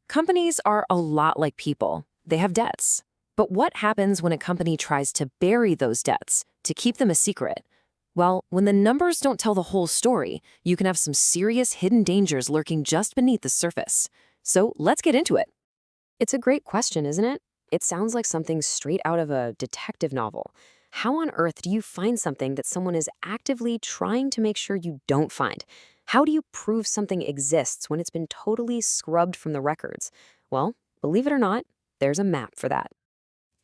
Companies are a lot like people. They have debts. But what happens when a company tries to bury those debts, to keep them a secret? Well, when the numbers don't tell the whole story, you can have some serious hidden dangers lurking just beneath the surface. So let's get into it. It's a great question, isn't it? It sounds like something straight out of a detective novel. How on earth do you find something that someone is actively trying to make sure you don't find? How do you prove something exists when it's been totally scrubbed from the records? Well, believe it or not, there's a map for that.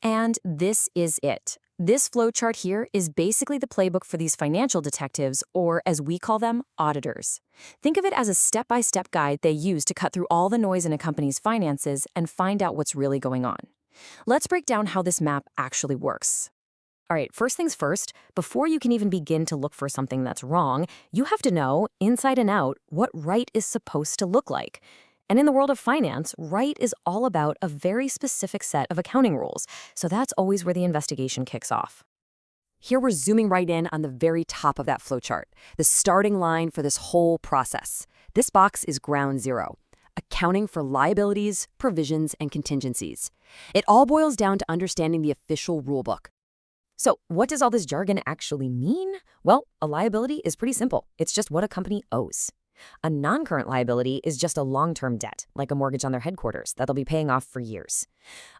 And this is it. This flowchart here is basically the playbook for these financial detectives, or as we call them, auditors. Think of it as a step-by-step guide they use to cut through all the noise in a company's finances and find out what's really going on. Let's break down how this map actually works. All right, first things first, before you can even begin to look for something that's wrong, you have to know, inside and out, what right is supposed to look like. And in the world of finance, right is all about a very specific set of accounting rules, so that's always where the investigation kicks off. Here we're zooming right in on the very top of that flowchart, the starting line for this whole process. This box is ground zero, accounting for liabilities, provisions, and contingencies. It all boils down to understanding the official rulebook. So what does all this jargon actually mean? Well, a liability is pretty simple. It's just what a company owes. A non-current liability is just a long-term debt, like a mortgage on their headquarters that they'll be paying off for years.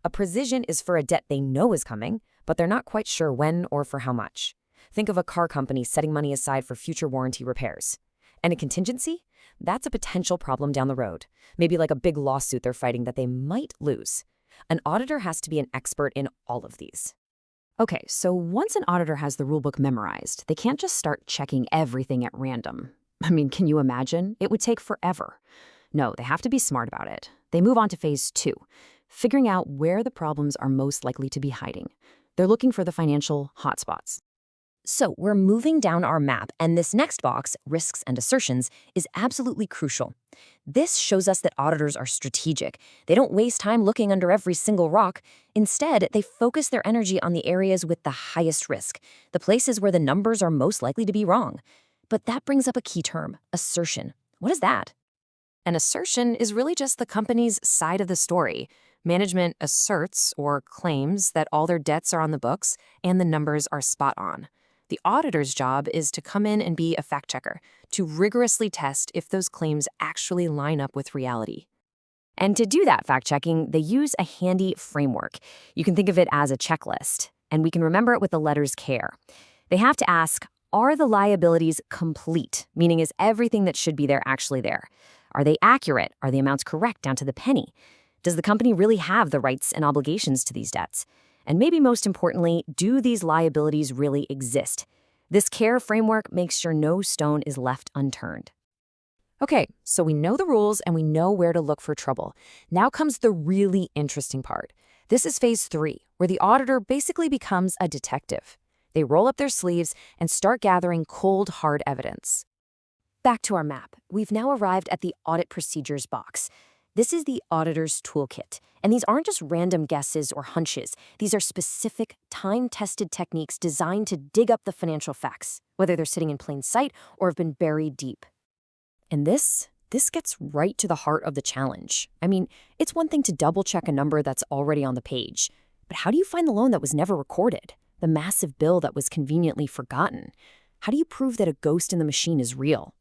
A provision is for a debt they know is coming, but they're not quite sure when or for how much. Think of a car company setting money aside for future warranty repairs. And a contingency? That's a potential problem down the road, maybe like a big lawsuit they're fighting that they might lose. An auditor has to be an expert in all of these. Okay, so once an auditor has the rulebook memorized, they can't just start checking everything at random. I mean, can you imagine? It would take forever. No, they have to be smart about it. They move on to phase 2, figuring out where the problems are most likely to be hiding. They're looking for the financial hotspots. So we're moving down our map, and this next box, risks and assertions, is absolutely crucial. This shows us that auditors are strategic. They don't waste time looking under every single rock. Instead, they focus their energy on the areas with the highest risk, the places where the numbers are most likely to be wrong. But that brings up a key term, assertion. What is that? An assertion is really just the company's side of the story. Management asserts or claims that all their debts are on the books and the numbers are spot on. The auditor's job is to come in and be a fact checker, to rigorously test if those claims actually line up with reality. And to do that fact checking, they use a handy framework. You can think of it as a checklist, and we can remember it with the letters CARE. They have to ask, are the liabilities complete? Meaning, is everything that should be there actually there? Are they accurate? Are the amounts correct down to the penny? Does the company really have the rights and obligations to these debts? And maybe most importantly, do these liabilities really exist? This CARE framework makes sure no stone is left unturned. Okay, so we know the rules and we know where to look for trouble. Now comes the really interesting part. This is phase 3, where the auditor basically becomes a detective. They roll up their sleeves and start gathering cold, hard evidence. Back to our map. We've now arrived at the audit procedures box. This is the auditor's toolkit, and these aren't just random guesses or hunches. These are specific, time-tested techniques designed to dig up the financial facts, whether they're sitting in plain sight or have been buried deep. And this gets right to the heart of the challenge. I mean, it's one thing to double-check a number that's already on the page, but how do you find the loan that was never recorded? The massive bill that was conveniently forgotten? How do you prove that a ghost in the machine is real?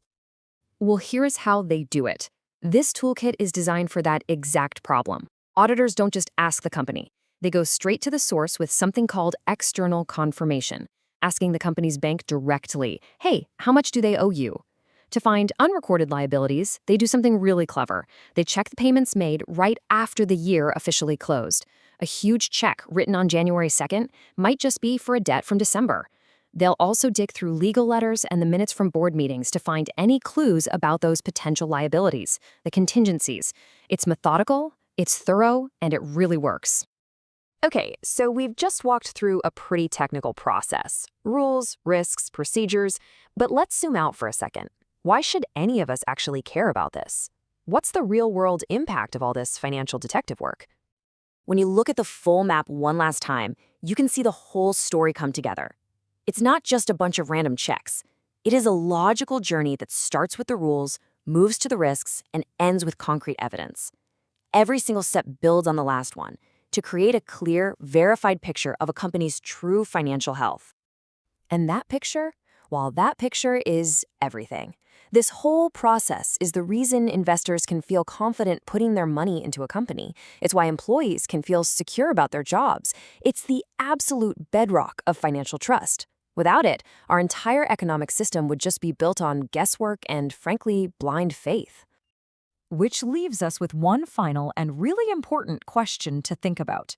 Well, here's how they do it. This toolkit is designed for that exact problem. Auditors don't just ask the company. They go straight to the source with something called external confirmation, asking the company's bank directly, hey, how much do they owe you? To find unrecorded liabilities, they do something really clever. They check the payments made right after the year officially closed. A huge check written on January 2nd might just be for a debt from December. They'll also dig through legal letters and the minutes from board meetings to find any clues about those potential liabilities, the contingencies. It's methodical, it's thorough, and it really works. Okay, so we've just walked through a pretty technical process. Rules, risks, procedures, but let's zoom out for a second. Why should any of us actually care about this? What's the real-world impact of all this financial detective work? When you look at the full map one last time, you can see the whole story come together. It's not just a bunch of random checks. It is a logical journey that starts with the rules, moves to the risks, and ends with concrete evidence. Every single step builds on the last one to create a clear, verified picture of a company's true financial health. And that picture? Well, that picture is everything. This whole process is the reason investors can feel confident putting their money into a company. It's why employees can feel secure about their jobs. It's the absolute bedrock of financial trust. Without it, our entire economic system would just be built on guesswork and, frankly, blind faith. Which leaves us with one final and really important question to think about.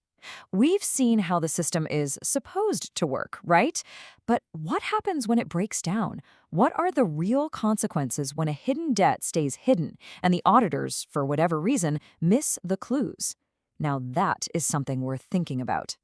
We've seen how the system is supposed to work, right? But what happens when it breaks down? What are the real consequences when a hidden debt stays hidden and the auditors, for whatever reason, miss the clues? Now that is something worth thinking about.